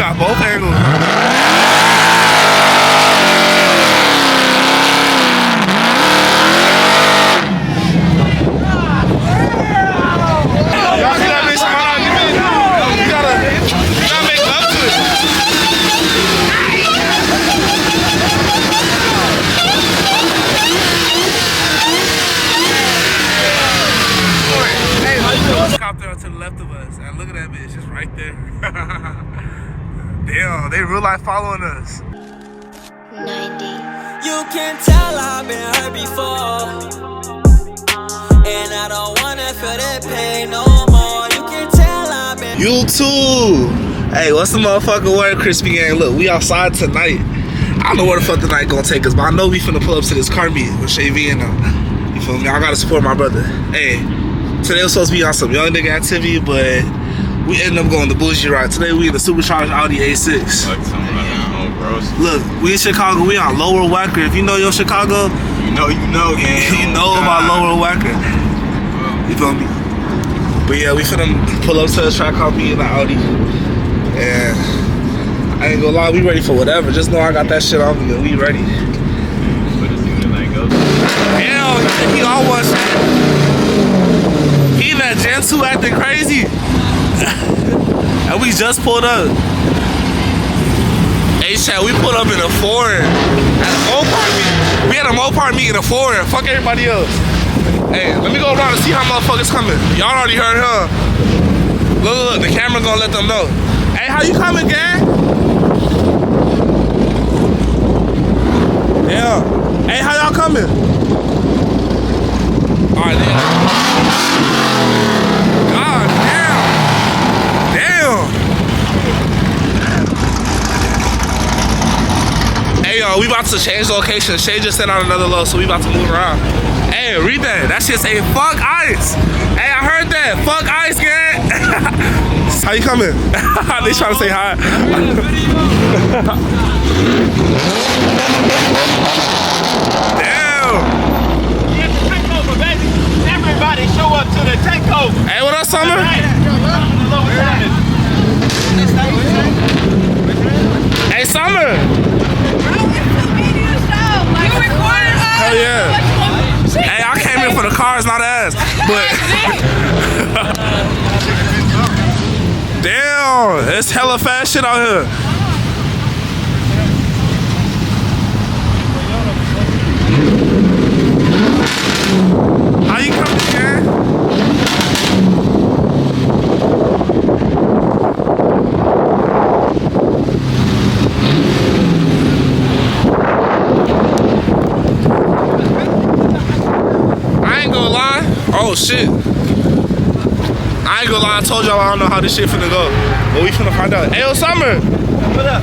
got both angles. Y'all see that bitch come out? You gotta make love to it. Helicopter to the left of us, and look at that bitch, just right there. Damn, they real life following us. 90. You can tell I've been hurt before, and I don't wanna feel that pain no more. You can tell I've been. You too. Hey, what's the motherfucking word, Crispy Gang? Look, we outside tonight. I don't know where the fuck the night gonna take us, but I know we finna pull up to this car meet with Shay and you feel me? I gotta support my brother. Hey, today was supposed to be on some young nigga activity, but we ended up going the bougie ride. Today we in the supercharged Audi A6. Look, we in Chicago, we on Lower Wacker. If you know your Chicago, you know, gang. You know about Lower Wacker. You feel me? But yeah, we finna pull up to the track hawk meet in the Audi. And I ain't gonna lie, we ready for whatever. Just know I got that shit on me and we ready. Hell, he almost. He in that Gen 2 acting crazy. And we just pulled up. Hey, Chad, we pulled up in a foreign at a Mopar meet. We had a Mopar meet in a foreign. Fuck everybody else. Hey, let me go around and see how motherfuckers coming. Y'all already heard her. Look, the camera gonna let them know. Hey, how you coming, gang? Yeah. Hey, how y'all coming? Alright, then. God damn. Damn. Hey, yo, we about to change location. Shay just sent out another load, so we about to move around. Hey, read that. That shit say fuck ice. Hey, I heard that. Fuck ice, gang. How you coming? They trying to say hi. Damn. Yeah, the takeover, baby. Everybody show up to the takeover. Hey, what up, Summer? Hey, Summer. Hell yeah. Hey, I came in for the cars, not ass. But damn, it's hella fast shit out here. How you coming, man? I ain't gonna lie. Oh shit. I ain't gonna lie, I told y'all I don't know how this shit finna go. But we finna find out. Hey, yo, Summer. What up?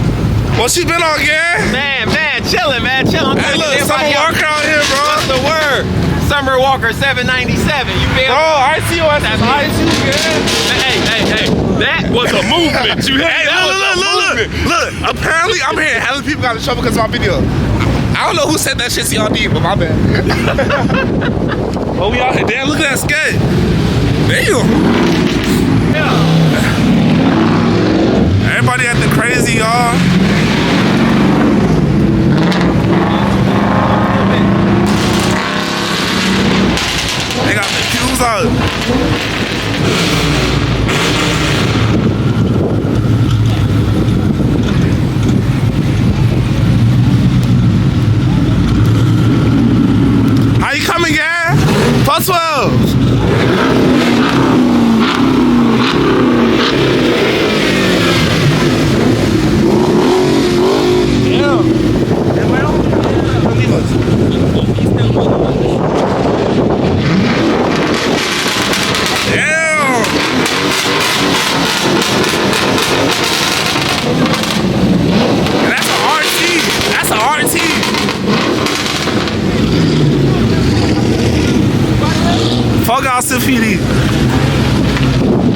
What she been on, gang? Man, chillin', man, chillin'. Hey, look, Summer Walker out here, bro. What's the word? Summer Walker 797. You feel? Bro, I see your ass. I see you, gang. Hey. That was a movement. You hear? Hey, That was a movement. look. Apparently, I'm hearing hella people got in trouble because of my video. I don't know who said that shit to y'all deep, but my bad. Oh, we out here. Damn, look at that skate. Damn. Yeah. Everybody acting crazy, y'all. They got the cues out. How you coming, gang? Plus 12. Fuck out Safidi.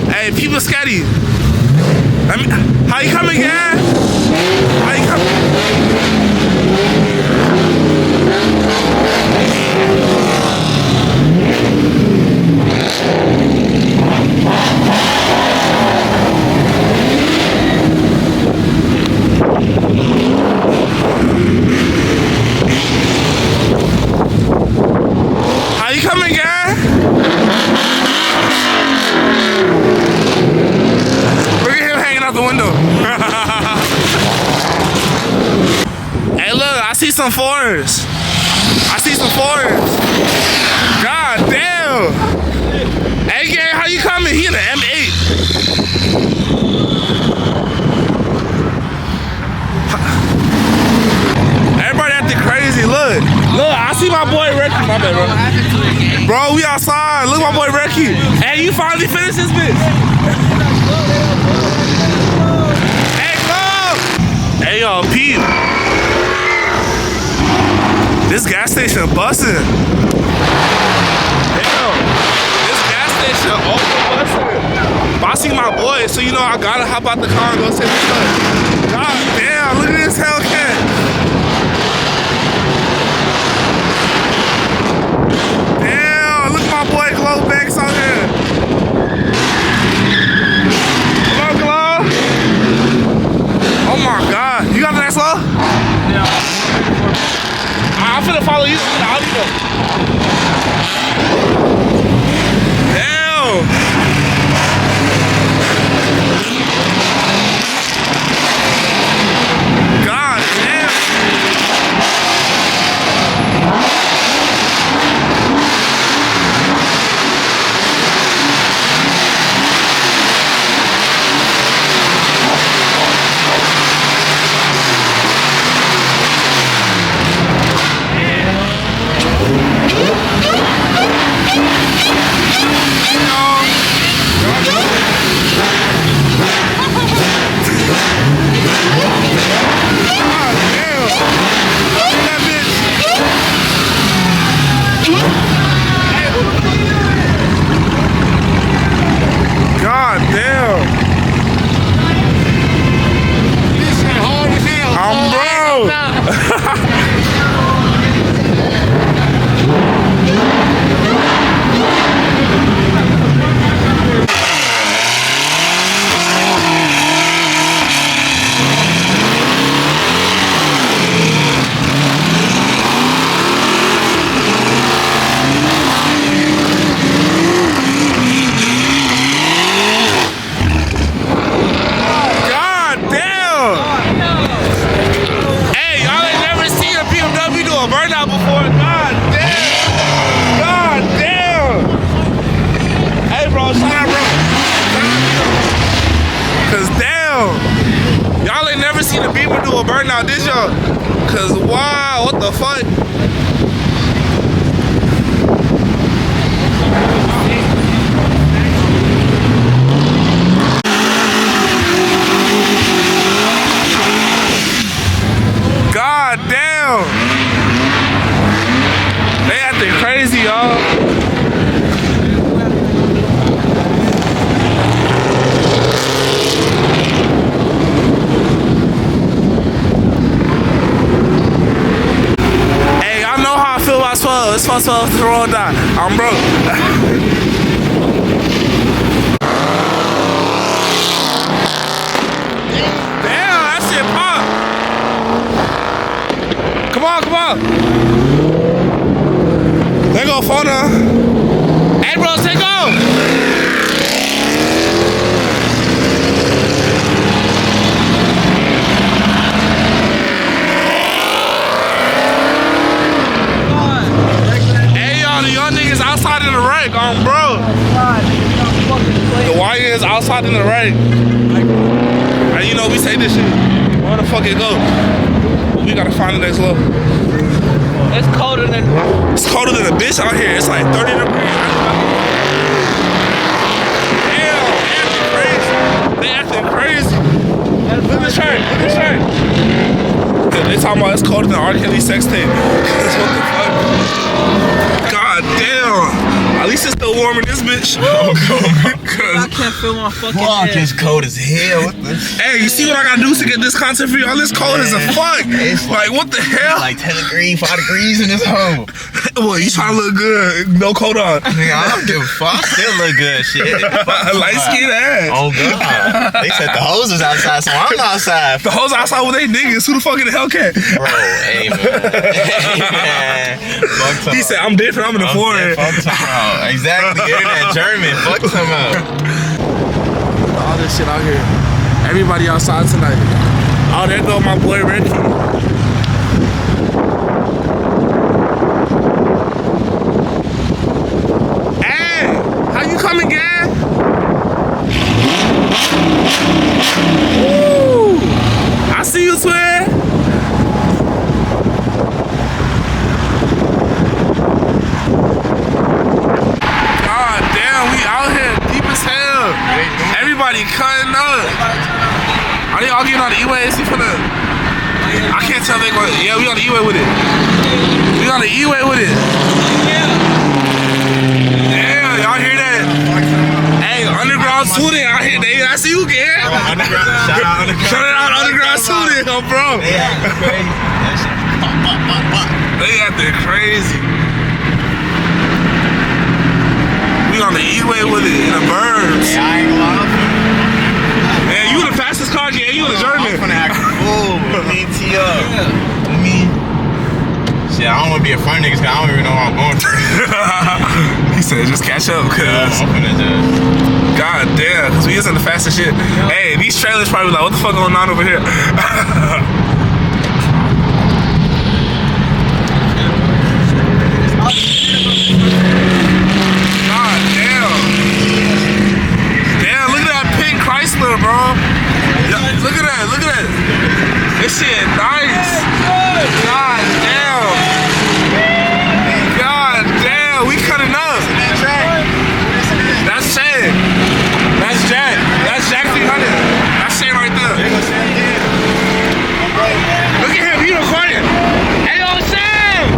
Hey, people scatty. How you coming, gang? How you coming? the window. Hey, look, I see some fours. I see some fours. God damn. Hey, gang, how you coming? He in the M8. Everybody acting crazy. Look, I see my boy Ricky. My bad, bro. Bro, we outside. Look, my boy Ricky. Hey, you finally finished this bitch. Hey, go. Hey, yo, Pete. This gas station busting. Damn. This gas station also busting. But I see my boy, so you know I gotta hop out the car and go say what's up. God damn, look at this Hellcat. Damn, look at my boy Glow Banks out here. Hello, Glow. Oh my God, you got that slow? Yeah. I'm finna follow you to the Audi though. Damn. God damn. God damn. This shit hard as hell. A burnout, did y'all? Cause wow, what the fuck? God damn. They acting crazy, y'all. It's 412 to roll down. I'm broke. Damn, that shit pop. Come on, come on. There go phone now. Hey, bro, take off. Y'all niggas outside in the wreck, bro. The wire is outside in the wreck. And you know we say this shit. Where the fuck it go? We gotta find the next level. It's colder than a bitch out here. It's like 30 degrees. Damn, they acting crazy. Look at the shirt. They talking about it's colder than R. Kelly sex tape. What the fuck? God damn. At least it's still warm in this bitch. I can't feel my fucking head. It's cold as hell. Hey, you see what I gotta do to get this content for y'all? It's cold as a fuck. It's like, what the hell? Like 10 degrees, 5 degrees in this hole. Well, you trying to look good. No coat on. Nigga, I don't give a fuck. I still look good, shit. Light skin ass. Oh, God. They said the hoes is outside, so I'm outside. The hoes outside with they niggas. Who the fuck in the Hellcat? Bro, hey, man. Hey, man. Fuck he said, I'm different. I'm in the foreign. Fuck tomorrow. Exactly. You're in that German. Fuck tomorrow. All this shit out here. Everybody outside tonight. Oh, there go my boy Ricky. Hey, how you coming, gang? Woo! I see you, twin. God damn, we out here deep as hell. Everybody cutting up. Are they all getting on the E-way? Is he finna? I can't tell they going. Yeah, we on the E-way with it. We on the E-way with it. Damn, y'all hear that? Hey, underground student out here. I see you, gang. Shout out underground student, bro. They out there crazy. We on the E-way with it in the burbs. Yeah, I ain't gonna lie. Man, you the fastest car, yeah, you the German. I'm finna act a fool. Let me tee up. Let me. Shit, I don't wanna be a fun nigga, cause I don't even know where I'm going. He said just catch up, cause I'm finna just. God damn, cause we isn't the fastest shit. Hey, these trailers probably like, what the fuck going on over here? God damn. Damn, look at that pink Chrysler, bro. Yeah, look at that, look at that. This shit nice. God damn. God damn, we cutting up. That's Shay. That's Jack. That's Jack 300. That's Shay right there. Look at him, he recording. Hey, yo, Shay!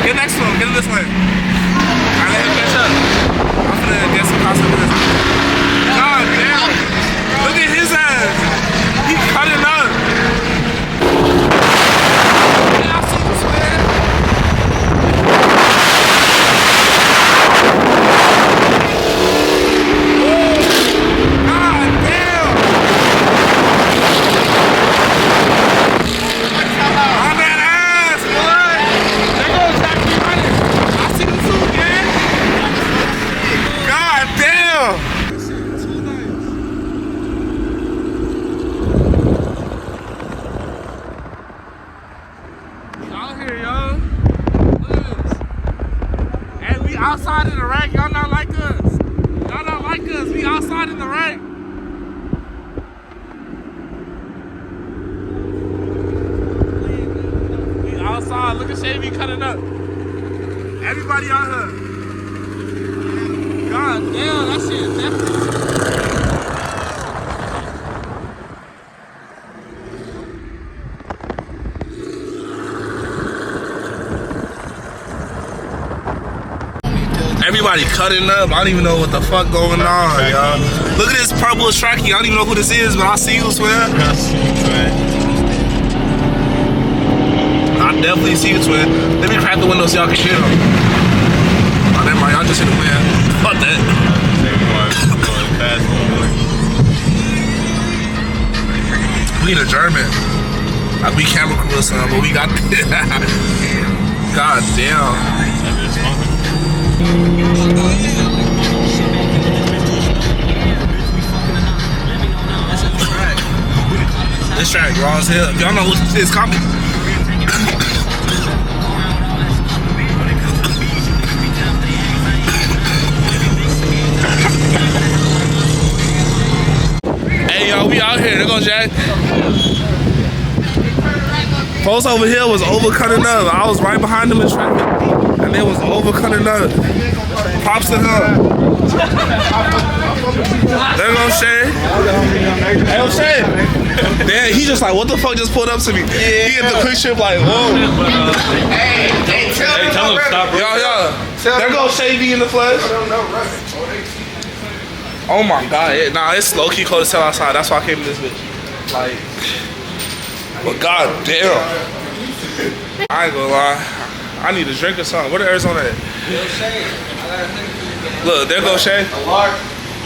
Get next to him, get him this way. Alright, let him catch up. I'm gonna get some costume with this. God damn. Look at his ass. He cutting up. Yeah, I see this man. God damn. On that ass, boy. There goes Jack 300. I see the two, man. God damn. Out here, yo. Look at this. Hey, we outside in the rack. Y'all not like us. Y'all not like us. We outside in the rack. We outside. Look at Shay be cutting up. Everybody out here. God damn, that shit is definitely. Everybody cutting up. I don't even know what the fuck going on, y'all. Look at this purple trackie. I don't even know who this is, but I see you, swear. I definitely see you, twin. Let me crack the window so y'all can hear them. Oh, never mind. Y'all just hit the wind. Fuck that. We the German. Like we camera crew or something, but we got God damn. This track raw as hell. If y'all know who this is, copy. Hey, y'all, we out here. There goes Jack. Folks over here was overcutting up. I was right behind them in traffic, and they was overcutting up. Props to her. There goes Shay. Hey, yo, Shay. Damn, he just like, what the fuck just pulled up to me? He hit the quick trip like, whoa. Hey, tell him to stop, bro. Yo. There goes Shay V in the flesh. Oh my god. Nah, it's low key cold as hell outside. That's why I came to this bitch. Like, but god damn. I ain't gonna lie. I need a drink or something. Where the Arizona at? Yo, Shay, I got a drink. Look, there goes Shay. A large?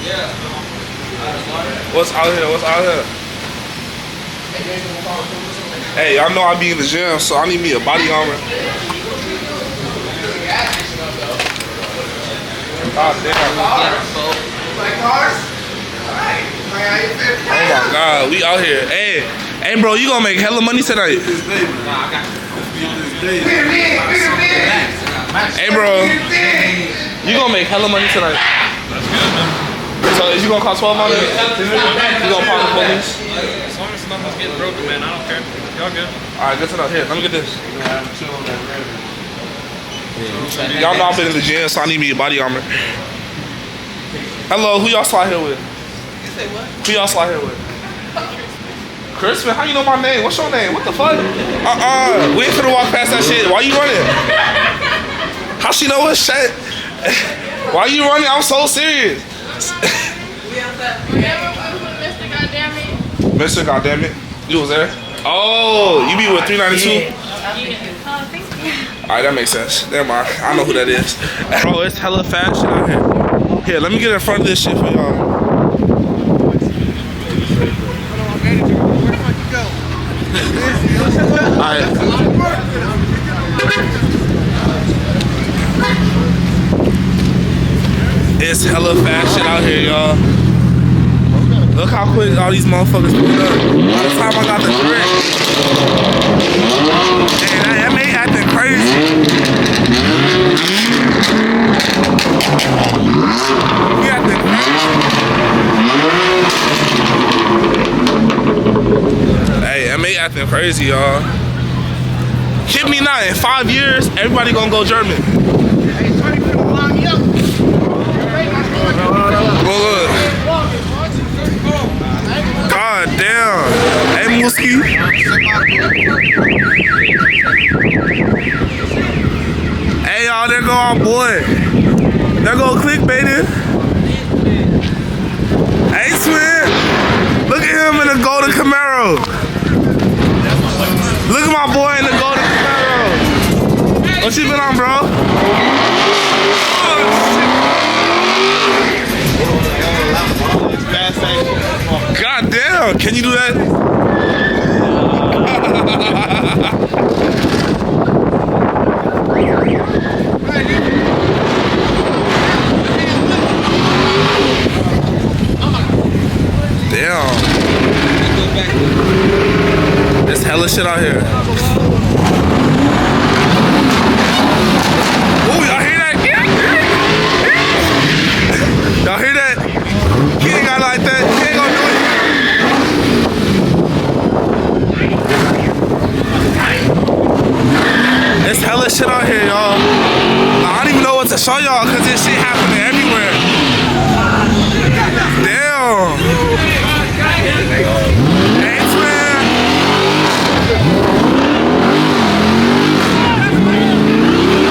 Yeah. What's out here? What's out here? Hey, y'all know I be in the gym, so I need me a body armor. God damn. Like cars? Oh my God, we out here. Hey, bro, you gonna make hella money tonight? Hey, bro, you gonna make hella money tonight? That's good, man. So is you gonna call 12 on it? You gonna call the police? As long as nothing's getting broken, man, I don't care. Y'all good? All right, good to know. Here, let me get this. Y'all know I've been in the gym, so I need me a body armor. Hello, who y'all slide here with? You say what? Who y'all slide here with? Crispin, how you know my name? What's your name? What the fuck? We ain't finna walk past that shit. Why you running? How she know what shit? Why you running? I'm so serious. Mr. Goddammit. You was there? Oh, you be with 392? Alright, that makes sense. Never mind. I know who that is. Bro, it's hella fast shit out here. Here, let me get in front of this shit for y'all. Alright. It's hella fast shit out here, y'all. Look how quick all these motherfuckers pulled up. By the time I got the drink. Damn, that may acting crazy. He acting crazy. Hey, that may acting crazy, y'all. Kid me not, in 5 years, everybody gonna go German. Well, look. God damn. Hey, Muski. Hey, y'all, there go our boy. There go clickbaiting. Hey, Swin. Look at him in the golden Camaro. Look at my boy in the golden Camaro. What you been on, bro? God damn, can you do that? Damn. There's hella shit out here. Oh, y'all hear that? Y'all hear that? He ain't got like that. He ain't gonna do it. There's hella shit out here, y'all. I don't even know what to show y'all because this shit happening everywhere. Damn. Hey, Twin.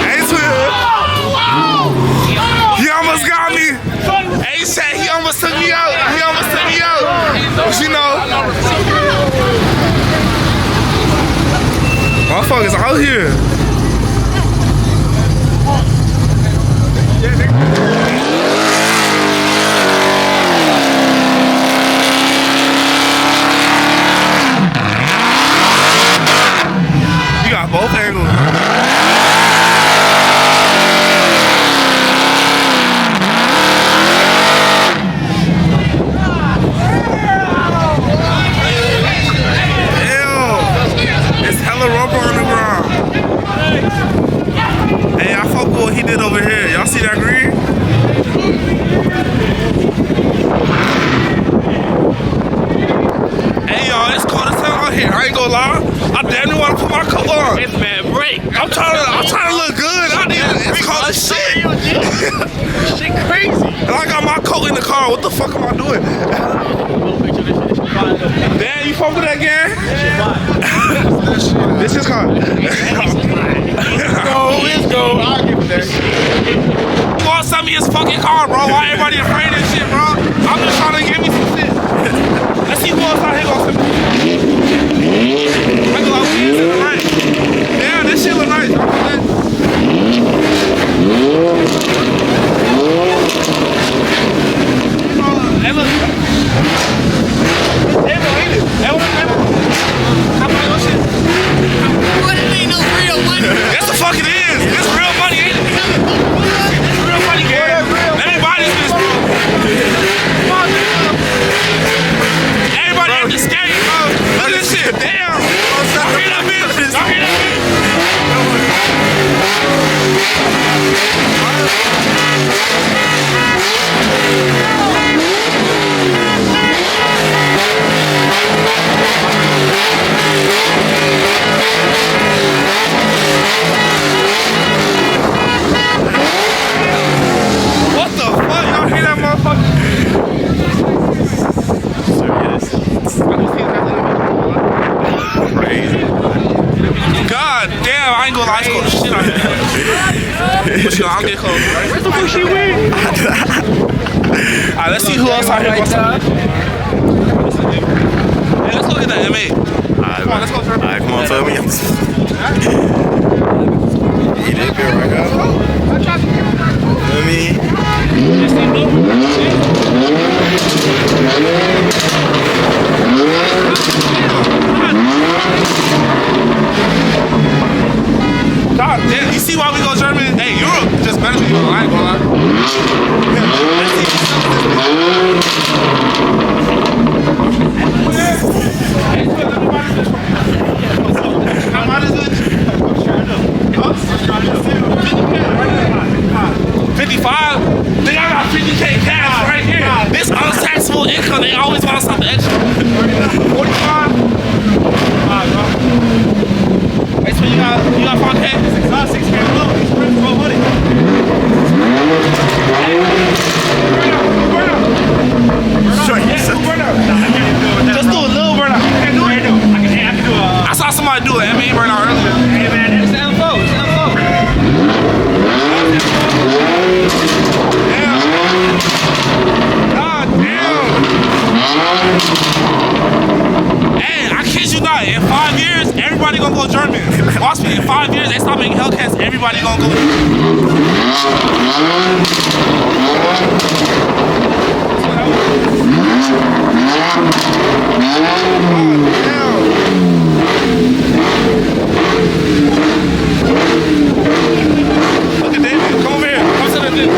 Hey, Twin. He almost got me. Hey, Shay, he almost took me out. He almost took me out. But you know, motherfuckers out here. You got both angles. It's hella rubber on the ground. Hey, I fuck with what he did over here. Y'all see that green? Hey, y'all, it's cold as hell out here. I ain't gonna lie. I damn near want to put my coat on. It's bad break. I'm trying to look good. It's cold as shit. Shit crazy. And I got my coat in the car. What the fuck am I doing? Damn, you fuck with that gang? This is car. Let's go. I'll give it that. You want to send me his fucking car, bro? Why everybody afraid of shit, bro? I'm just trying to give me some shit. Let's see who else out here gonna send me. I go out here to the right. Damn, this shit look nice. Hey, look. Hey, bro, ain't it? Hey, what? How about your shit? What it ain't no real money? That's the fuck it is. It's real money, ain't it? It's real money, gang. that motherfucker. Crazy. God damn, I ain't gonna lie, it's cold as shit out here. But you know, I'll get cold. Where the fuck she went? Alright, let's see who else out here wants to. Hey, let's go get that M8. Alright, Let's go, sir. Alright, come on, tell me. He did good right now. Let me. God damn, you see why we go German? Hey, Europe just better than you. I ain't gonna lie. How much is it? 55? Nigga, I got 50K cash right here. This untaxable income, they always want something extra. 45? Alright, bro. Hey, so you got 5K? 6K below. He's pretty 1200. Just do a little burnout. I can do it. I saw somebody do an M8 burnout earlier. Hey man, it's the M4. It's the M4. Damn. God damn. Hey, I kid you not. In 5 years, everybody gonna go German. Watch me. In 5 years, they stop making Hellcats. Everybody gonna go. Look at David. Come over here. Come to the thing.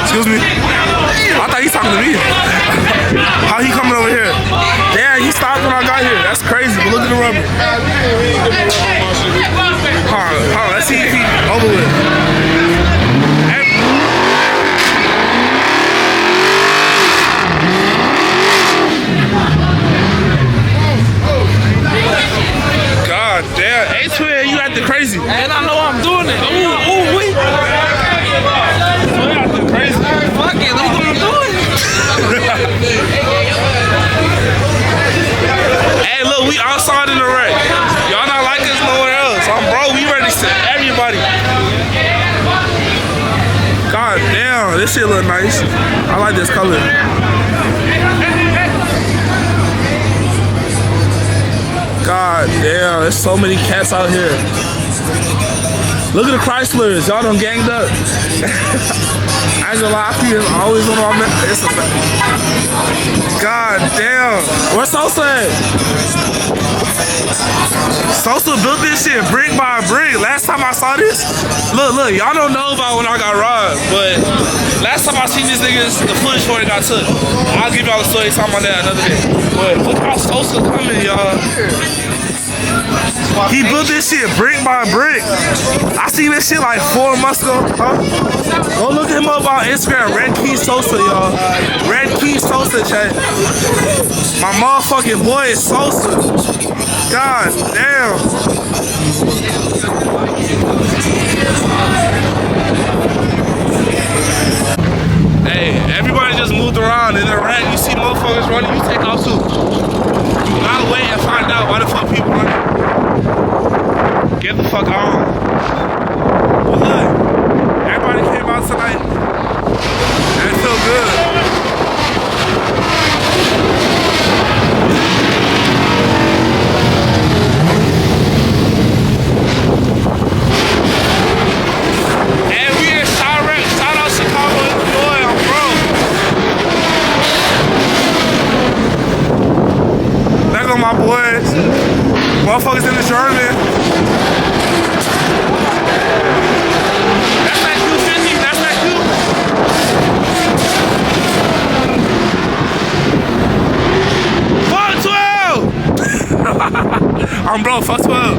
Excuse me. I thought he talking to me. How he coming over here? Damn, he stopped when I got here. That's crazy, but look at the rubber. Hold on, let's see if he over with. God damn, A-Twin, you acting crazy. And I know I'm doing it. Ooh, wait. You acting crazy. Fuck it, look what I'm doing. damn, this shit look nice. I like this color. God damn, there's so many cats out here. Look at the Chryslers, y'all done ganged up. I ain't gonna lie, is always on my it's a God damn. Where's Sosa at? Sosa built this shit brick by brick. Last time I saw this, look, y'all don't know about when I got robbed, but last time I seen these niggas, the footage for it got took. I'll give y'all the story talking about that another day. But look how Sosa coming, y'all. He built this shit brick by brick. I seen this shit like 4 months ago. Go look him up on Instagram, Red Key Sosa, y'all. Red Key Sosa, chat. My motherfucking boy is Sosa. God damn. Hey, everybody just moved around in the rack. You see motherfuckers running, you take off too. I'll wait and find out why the fuck people running. Get the fuck on. But look, everybody came out tonight. And it felt good. And we in Chirac. Shout out Chicago, Illinois. I'm broke. There go my boys. Motherfuckers in the German. That's that Q50, that's that Q. Fuck 12! I'm bro, fuck 12.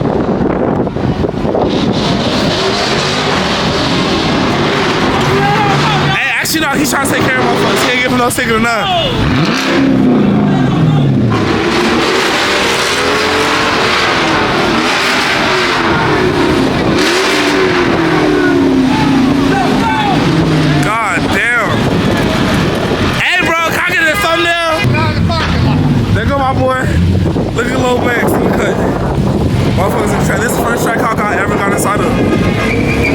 Hey, actually no, he's trying to take care of motherfuckers. He ain't giving no ticket or nothing. My boy, look at Low Banks in the cut. Motherfuckers in the track. This is the first trackhawk I ever got inside of.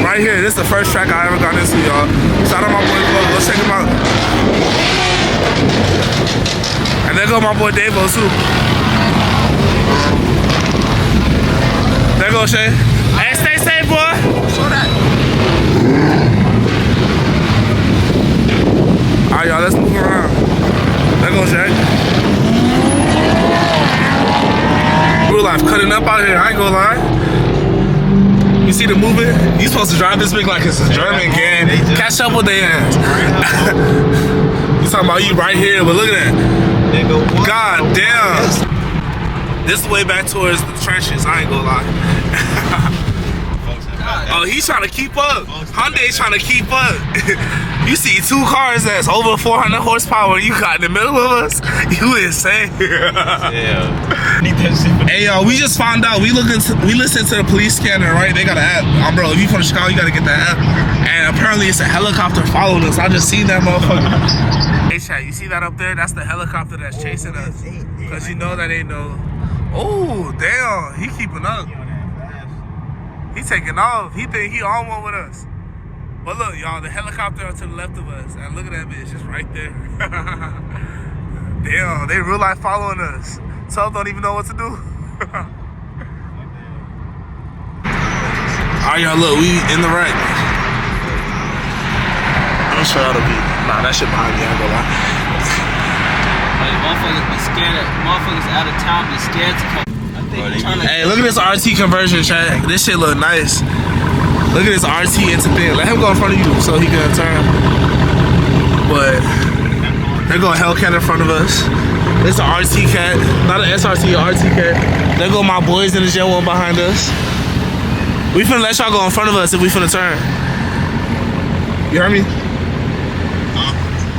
Right here, this is the first track I ever got into, y'all. Shout out my boy Flo. Let's check him out. And there go my boy Davo too. There go Shay. Hey, stay safe, boy. Show that. Alright, y'all, let's move around. There goes Jack. Real life cutting up out here, I ain't gonna lie. You see the movement? You supposed to drive this big like it's a German gang. Catch up with their ass. You talking about you right here, but look at that. God damn. This is way back towards the trenches, I ain't gonna lie. Oh, he's trying to keep up. Hyundai's trying to keep up. You see 2 cars that's over 400 horsepower, you got in the middle of us? You insane. Yeah. Hey, yo, we just found out. We listened to the police scanner, right? They got an app. Bro, if you from Chicago, you gotta get that app. And apparently it's a helicopter following us. I just seen that motherfucker. Hey, chat, you see that up there? That's the helicopter that's chasing us. Because you know that ain't no... Oh, damn. He keeping up. He taking off. He think he on one with us. But look, y'all, the helicopter to the left of us. And look at that bitch, just right there. Damn, they real life following us. Some don't even know what to do. Alright, y'all, look, we in the wreck. I'm sure that'll be. Nah, that shit behind me, I ain't gonna lie. Like, motherfuckers be scared. Motherfuckers out of town be scared to come. Hey, look at this RT conversion, chat. This shit look nice. Look at this RT into thing. Let him go in front of you so he can turn. But they're going Hellcat in front of us. It's an RT cat, not an SRT, an RT cat. There go my boys in the Gen 1 behind us. We finna let y'all go in front of us if we finna turn. You heard me?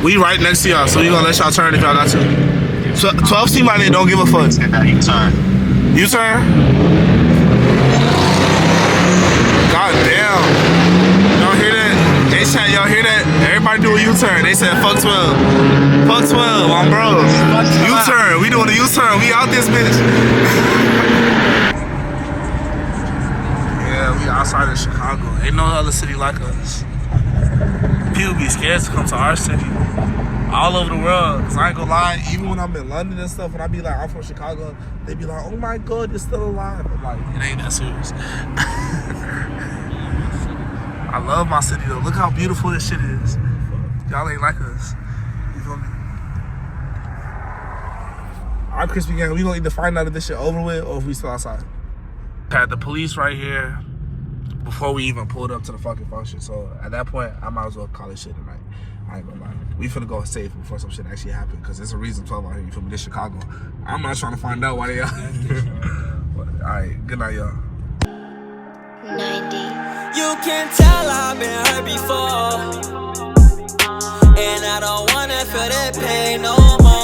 We right next to y'all, so we gonna let y'all turn if y'all got to. So 12 seem like they don't give a fuck. U-turn? God damn. Y'all hear that? Hey chat, y'all hear that? Everybody do a U-turn. They said fuck 12. Fuck 12, I'm bro. U-turn. We doing a U-turn. We out this bitch. Yeah, we outside of Chicago. Ain't no other city like us. People be scared to come to our city. All over the world. Cause I ain't gonna lie, even when I'm in London and stuff, when I be like, I'm from Chicago, they be like, oh my God, you're still alive. I'm like, it ain't that serious. I love my city though. Look how beautiful this shit is. Y'all ain't like us. You feel me? Our Crispy Gang, we gonna either find out if this shit over with or if we still outside. Had the police right here before we even pulled up to the fucking function. So at that point, I might as well call this shit tonight. I ain't gonna lie. We finna go safe before some shit actually happen. Cause there's a reason 12 out here, you feel me? This Chicago. I'm not trying to find out why they out here. Alright, good night, y'all. 90. You can tell I've been hurt before, and I don't wanna feel that pain no more.